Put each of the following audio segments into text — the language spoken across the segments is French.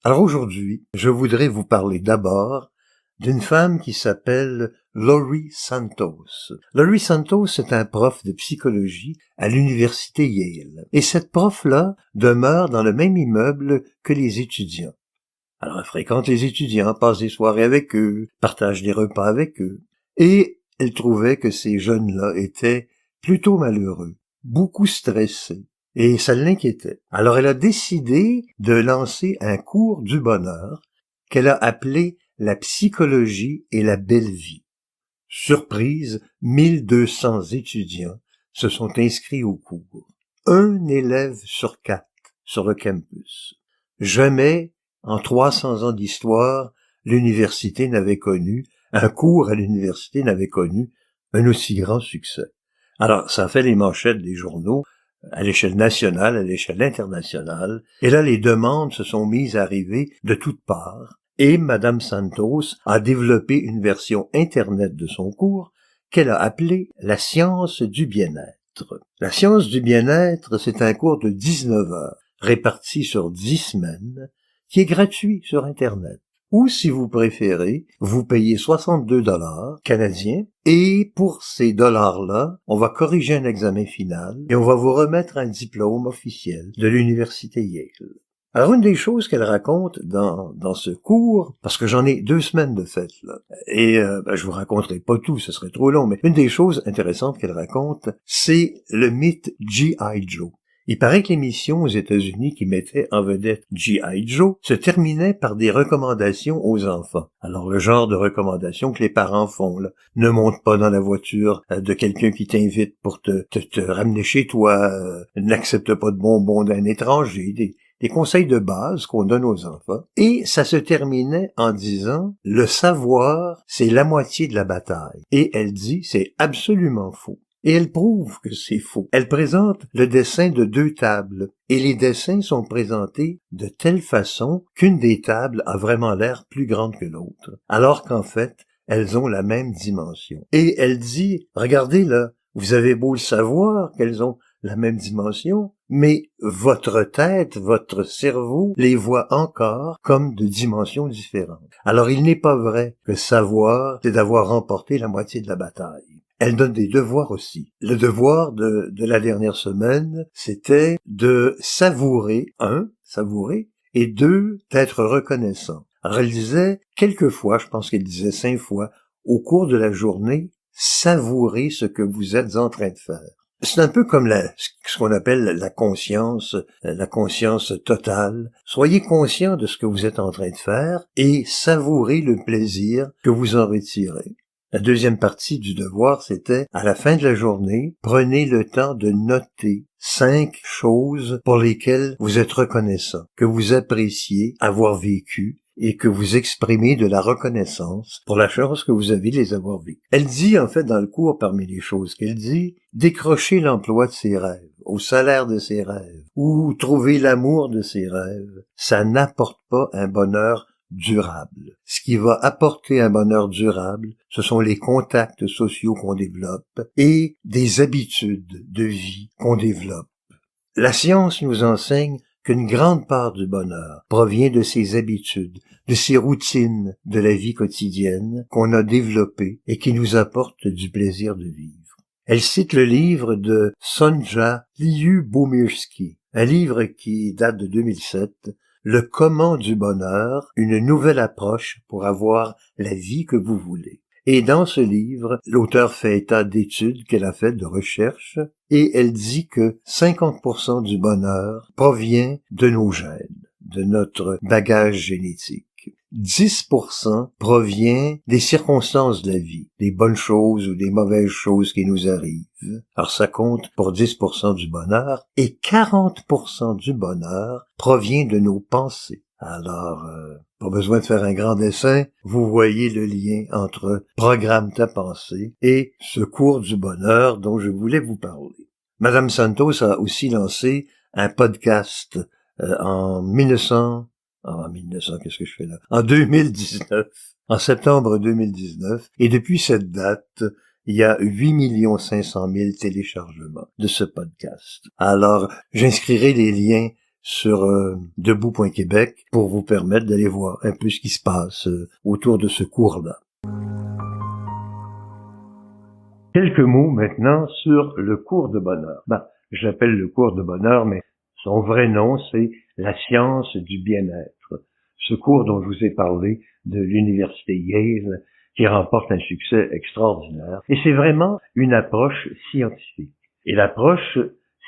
Alors aujourd'hui, je voudrais vous parler d'abord d'une femme qui s'appelle Laurie Santos. Laurie Santos est un prof de psychologie à l'université Yale. Et cette prof-là demeure dans le même immeuble que les étudiants. Alors elle fréquente les étudiants, passe des soirées avec eux, partage des repas avec eux. Et elle trouvait que ces jeunes-là étaient plutôt malheureux, beaucoup stressés. Et ça l'inquiétait. Alors elle a décidé de lancer un cours du bonheur qu'elle a appelé la psychologie et la belle vie. Surprise, 1200 étudiants se sont inscrits au cours. Un élève sur 4 sur le campus. Jamais, en 300 ans d'histoire, l'université n'avait connu, un cours à l'université n'avait connu un aussi grand succès. Alors, ça a fait les manchettes des journaux, à l'échelle nationale, à l'échelle internationale, et là, les demandes se sont mises à arriver de toutes parts, et Madame Santos a développé une version Internet de son cours qu'elle a appelée la science du bien-être. La science du bien-être, c'est un cours de 19 heures, réparti sur 10 semaines, qui est gratuit sur Internet. Ou, si vous préférez, vous payez 62 $ canadiens, et pour ces dollars-là, on va corriger un examen final, et on va vous remettre un diplôme officiel de l'université Yale. Alors, une des choses qu'elle raconte dans ce cours, parce que j'en ai 2 semaines de fête, là, et je vous raconterai pas tout, ce serait trop long, mais une des choses intéressantes qu'elle raconte, c'est le mythe G.I. Joe. Il paraît que l'émission aux États-Unis qui mettait en vedette G.I. Joe se terminait par des recommandations aux enfants. Alors, le genre de recommandations que les parents font, là. Ne monte pas dans la voiture de quelqu'un qui t'invite pour te ramener chez toi, n'accepte pas de bonbons d'un étranger, des conseils de base qu'on donne aux enfants. Et ça se terminait en disant « Le savoir, c'est la moitié de la bataille. » Et elle dit « C'est absolument faux. » Et elle prouve que c'est faux. Elle présente le dessin de 2 tables, et les dessins sont présentés de telle façon qu'une des tables a vraiment l'air plus grande que l'autre, alors qu'en fait, elles ont la même dimension. Et elle dit, regardez là, vous avez beau le savoir qu'elles ont la même dimension, mais votre tête, votre cerveau les voit encore comme de dimensions différentes. Alors il n'est pas vrai que savoir, c'est d'avoir remporté la moitié de la bataille. Elle donne des devoirs aussi. Le devoir de la dernière semaine, c'était de savourer, et 2, d'être reconnaissant. Alors elle disait, quelquefois, je pense qu'elle disait 5 fois, au cours de la journée, savourez ce que vous êtes en train de faire. C'est un peu comme ce qu'on appelle la conscience totale. Soyez conscient de ce que vous êtes en train de faire et savourez le plaisir que vous en retirez. La deuxième partie du devoir, c'était, à la fin de la journée, prenez le temps de noter 5 choses pour lesquelles vous êtes reconnaissant, que vous appréciez avoir vécu et que vous exprimez de la reconnaissance pour la chance que vous avez de les avoir vécues. Elle dit, en fait, dans le cours, parmi les choses qu'elle dit, décrocher l'emploi de ses rêves, au salaire de ses rêves, ou trouver l'amour de ses rêves, ça n'apporte pas un bonheur durable. Ce qui va apporter un bonheur durable, ce sont les contacts sociaux qu'on développe et des habitudes de vie qu'on développe. La science nous enseigne qu'une grande part du bonheur provient de ces habitudes, de ces routines de la vie quotidienne qu'on a développées et qui nous apportent du plaisir de vivre. Elle cite le livre de Sonja Lyubomirsky, un livre qui date de 2007, Le comment du bonheur, une nouvelle approche pour avoir la vie que vous voulez. Et dans ce livre, l'auteur fait état d'études qu'elle a faites de recherche et elle dit que 50% du bonheur provient de nos gènes, de notre bagage génétique. 10% provient des circonstances de la vie, des bonnes choses ou des mauvaises choses qui nous arrivent. Alors ça compte pour 10% du bonheur et 40% du bonheur provient de nos pensées. Alors, pas besoin de faire un grand dessin, vous voyez le lien entre Programme ta pensée et ce cours du bonheur dont je voulais vous parler. Madame Santos a aussi lancé un podcast en 2019, en septembre 2019, et depuis cette date, il y a 8 500 000 téléchargements de ce podcast. Alors, j'inscrirai les liens sur debout.québec pour vous permettre d'aller voir un peu ce qui se passe autour de ce cours-là. Quelques mots maintenant sur le cours de bonheur. Je l'appelle le cours de bonheur, mais son vrai nom, c'est la science du bien-être. Ce cours dont je vous ai parlé de l'université Yale, qui remporte un succès extraordinaire. Et c'est vraiment une approche scientifique. Et l'approche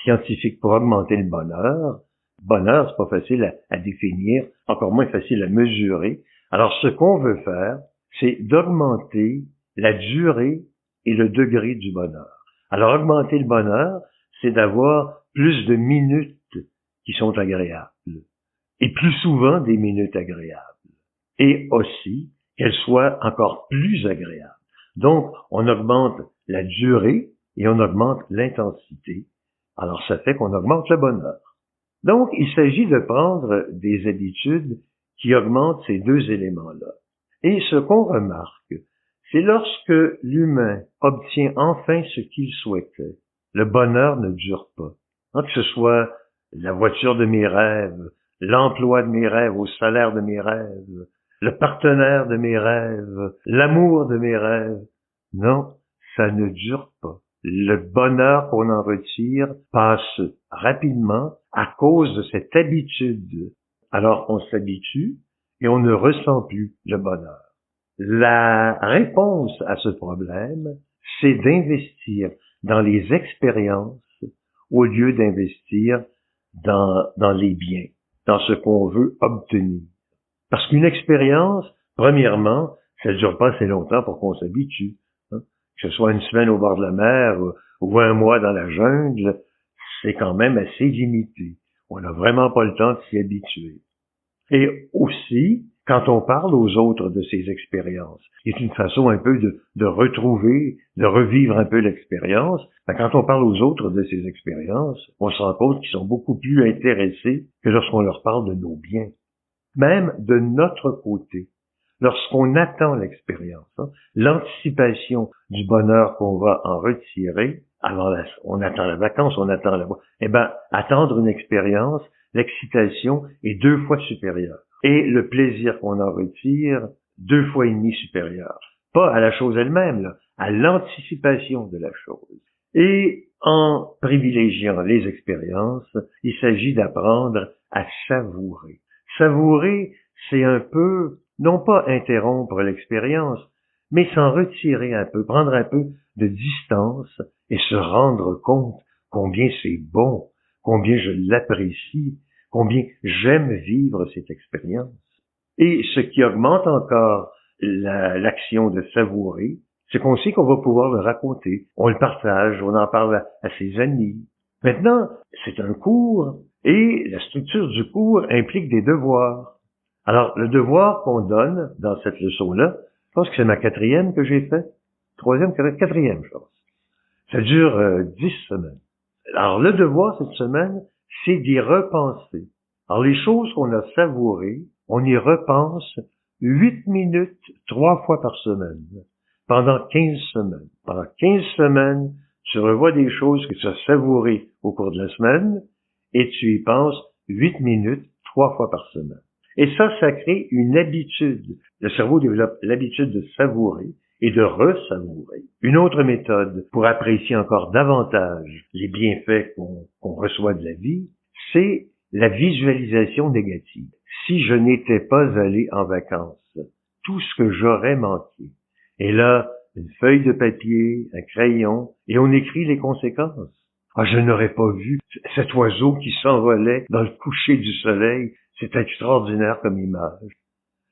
scientifique pour augmenter le bonheur, c'est pas facile à définir, encore moins facile à mesurer. Alors, ce qu'on veut faire, c'est d'augmenter la durée et le degré du bonheur. Alors, augmenter le bonheur, c'est d'avoir plus de minutes qui sont agréables. Et plus souvent, des minutes agréables. Et aussi, qu'elles soient encore plus agréables. Donc, on augmente la durée et on augmente l'intensité. Alors, ça fait qu'on augmente le bonheur. Donc, il s'agit de prendre des habitudes qui augmentent ces deux éléments-là. Et ce qu'on remarque, c'est lorsque l'humain obtient enfin ce qu'il souhaitait, le bonheur ne dure pas. Que ce soit la voiture de mes rêves, l'emploi de mes rêves, au salaire de mes rêves, le partenaire de mes rêves, l'amour de mes rêves. Non, ça ne dure pas. Le bonheur qu'on en retire passe rapidement à cause de cette habitude. Alors on s'habitue et on ne ressent plus le bonheur. La réponse à ce problème, c'est d'investir dans les expériences au lieu d'investir dans les biens, dans ce qu'on veut obtenir. Parce qu'une expérience, premièrement, ça ne dure pas assez longtemps pour qu'on s'habitue. Que ce soit une semaine au bord de la mer ou un mois dans la jungle, c'est quand même assez limité. On n'a vraiment pas le temps de s'y habituer. Et aussi, quand on parle aux autres de ces expériences, c'est une façon un peu de retrouver, de revivre un peu l'expérience. Quand on parle aux autres de ces expériences, on se rend compte qu'ils sont beaucoup plus intéressés que lorsqu'on leur parle de nos biens. Même de notre côté, lorsqu'on attend l'expérience, l'anticipation du bonheur qu'on va en retirer, on attend la vacance, on attend attendre une expérience, l'excitation est 2 fois supérieure. Et le plaisir qu'on en retire, 2 fois et demi supérieur. Pas à la chose elle-même, là, à l'anticipation de la chose. Et en privilégiant les expériences, il s'agit d'apprendre à savourer. Savourer, c'est un peu, non pas interrompre l'expérience, mais s'en retirer un peu, prendre un peu de distance et se rendre compte combien c'est bon, combien je l'apprécie, combien j'aime vivre cette expérience. Et ce qui augmente encore l'action de savourer, c'est qu'on sait qu'on va pouvoir le raconter. On le partage, on en parle à ses amis. Maintenant, c'est un cours et la structure du cours implique des devoirs. Alors, le devoir qu'on donne dans cette leçon-là, je pense que c'est ma 4e que j'ai fait. 3e, 4e, je pense. Ça dure 10 semaines. Alors, le devoir cette semaine, c'est d'y repenser. Alors, les choses qu'on a savourées, on y repense 8 minutes 3 fois par semaine, pendant 15 semaines. Pendant 15 semaines, tu revois des choses que tu as savourées au cours de la semaine et tu y penses 8 minutes 3 fois par semaine. Et ça crée une habitude. Le cerveau développe l'habitude de savourer et de ressavourer. Une autre méthode pour apprécier encore davantage les bienfaits qu'on reçoit de la vie, c'est la visualisation négative. Si je n'étais pas allé en vacances, tout ce que j'aurais manqué. Et là, une feuille de papier, un crayon, et on écrit les conséquences. Je n'aurais pas vu cet oiseau qui s'envolait dans le coucher du soleil. C'est extraordinaire comme image.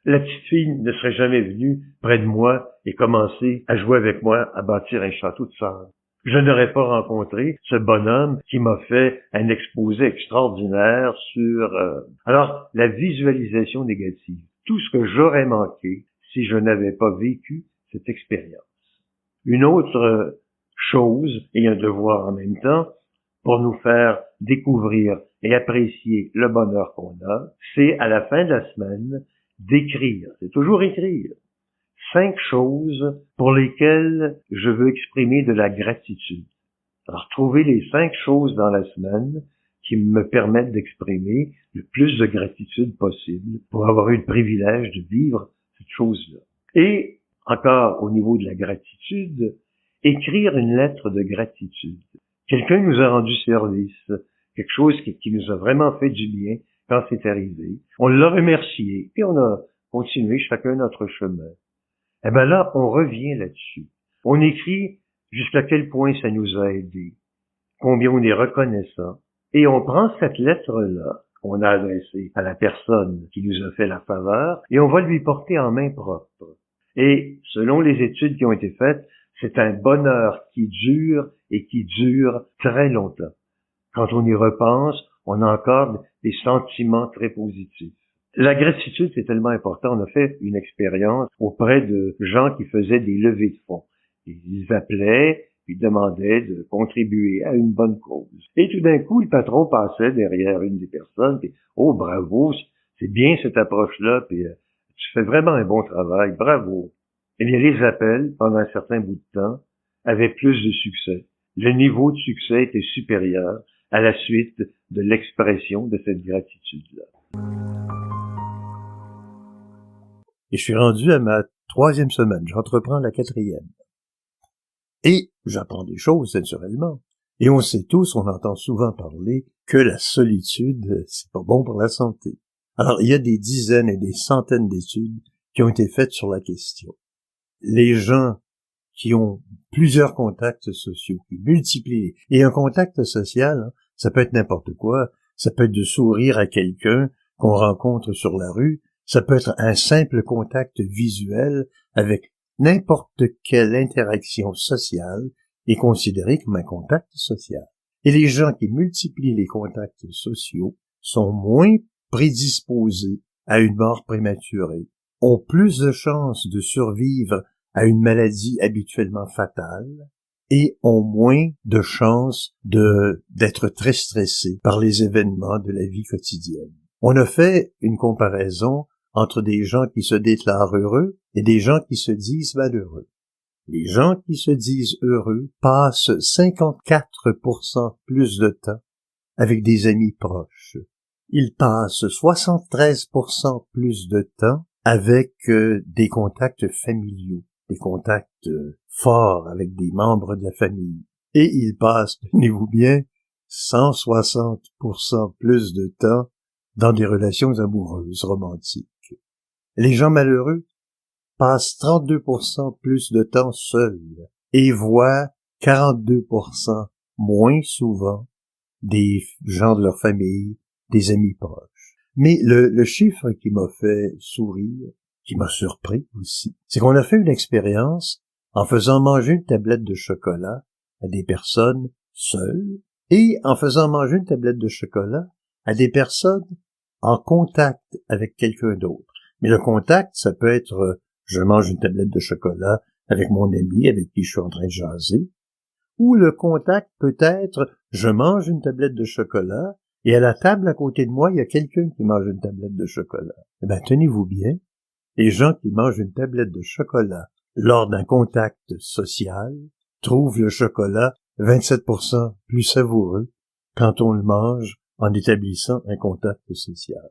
La petite fille ne serait jamais venue près de moi et commencer à jouer avec moi à bâtir un château de sable. Je n'aurais pas rencontré ce bonhomme qui m'a fait un exposé extraordinaire sur... Alors, la visualisation négative. Tout ce que j'aurais manqué si je n'avais pas vécu cette expérience. Une autre chose, et un devoir en même temps, pour nous faire découvrir et apprécier le bonheur qu'on a, c'est à la fin de la semaine d'écrire. C'est toujours écrire. 5 choses pour lesquelles je veux exprimer de la gratitude. Alors, trouver les 5 choses dans la semaine qui me permettent d'exprimer le plus de gratitude possible pour avoir eu le privilège de vivre cette chose-là. Et, encore au niveau de la gratitude, écrire une lettre de gratitude. Quelqu'un nous a rendu service, quelque chose qui nous a vraiment fait du bien quand c'est arrivé. On l'a remercié, puis on a continué chacun notre chemin. Eh ben là, on revient là-dessus. On écrit jusqu'à quel point ça nous a aidés, combien on est reconnaissant, et on prend cette lettre-là qu'on a adressée à la personne qui nous a fait la faveur, et on va lui porter en main propre. Et selon les études qui ont été faites, c'est un bonheur qui dure et qui dure très longtemps. Quand on y repense, on a encore des sentiments très positifs. La gratitude, c'est tellement important. On a fait une expérience auprès de gens qui faisaient des levées de fonds. Ils appelaient, ils demandaient de contribuer à une bonne cause. Et tout d'un coup, le patron passait derrière une des personnes, puis « Oh, bravo, c'est bien cette approche-là, puis tu fais vraiment un bon travail, bravo. » Eh bien, les appels, pendant un certain bout de temps, avaient plus de succès. Le niveau de succès était supérieur à la suite de l'expression de cette gratitude-là. Et je suis rendu à ma 3e semaine. J'entreprends la 4e. Et j'apprends des choses, naturellement. Et on sait tous, on entend souvent parler que la solitude, c'est pas bon pour la santé. Alors, il y a des dizaines et des centaines d'études qui ont été faites sur la question. Les gens qui ont plusieurs contacts sociaux, qui multiplient. Et un contact social, ça peut être n'importe quoi. Ça peut être de sourire à quelqu'un qu'on rencontre sur la rue. Ça peut être un simple contact visuel avec n'importe quelle interaction sociale est considéré comme un contact social. Et les gens qui multiplient les contacts sociaux sont moins prédisposés à une mort prématurée, ont plus de chances de survivre à une maladie habituellement fatale et ont moins de chances d'être très stressés par les événements de la vie quotidienne. On a fait une comparaison entre des gens qui se déclarent heureux et des gens qui se disent malheureux. Les gens qui se disent heureux passent 54% plus de temps avec des amis proches. Ils passent 73% plus de temps avec des contacts familiaux, des contacts forts avec des membres de la famille. Et ils passent, tenez-vous bien, 160% plus de temps dans des relations amoureuses, romantiques. Les gens malheureux passent 32% plus de temps seuls et voient 42% moins souvent des gens de leur famille, des amis proches. Mais le chiffre qui m'a fait sourire, qui m'a surpris aussi, c'est qu'on a fait une expérience en faisant manger une tablette de chocolat à des personnes seules et en faisant manger une tablette de chocolat à des personnes en contact avec quelqu'un d'autre. Mais le contact, ça peut être je mange une tablette de chocolat avec mon ami avec qui je suis en train de jaser, ou le contact peut être je mange une tablette de chocolat et à la table à côté de moi, il y a quelqu'un qui mange une tablette de chocolat. Eh bien, tenez-vous bien, les gens qui mangent une tablette de chocolat lors d'un contact social trouvent le chocolat 27% plus savoureux quand on le mange en établissant un contact social.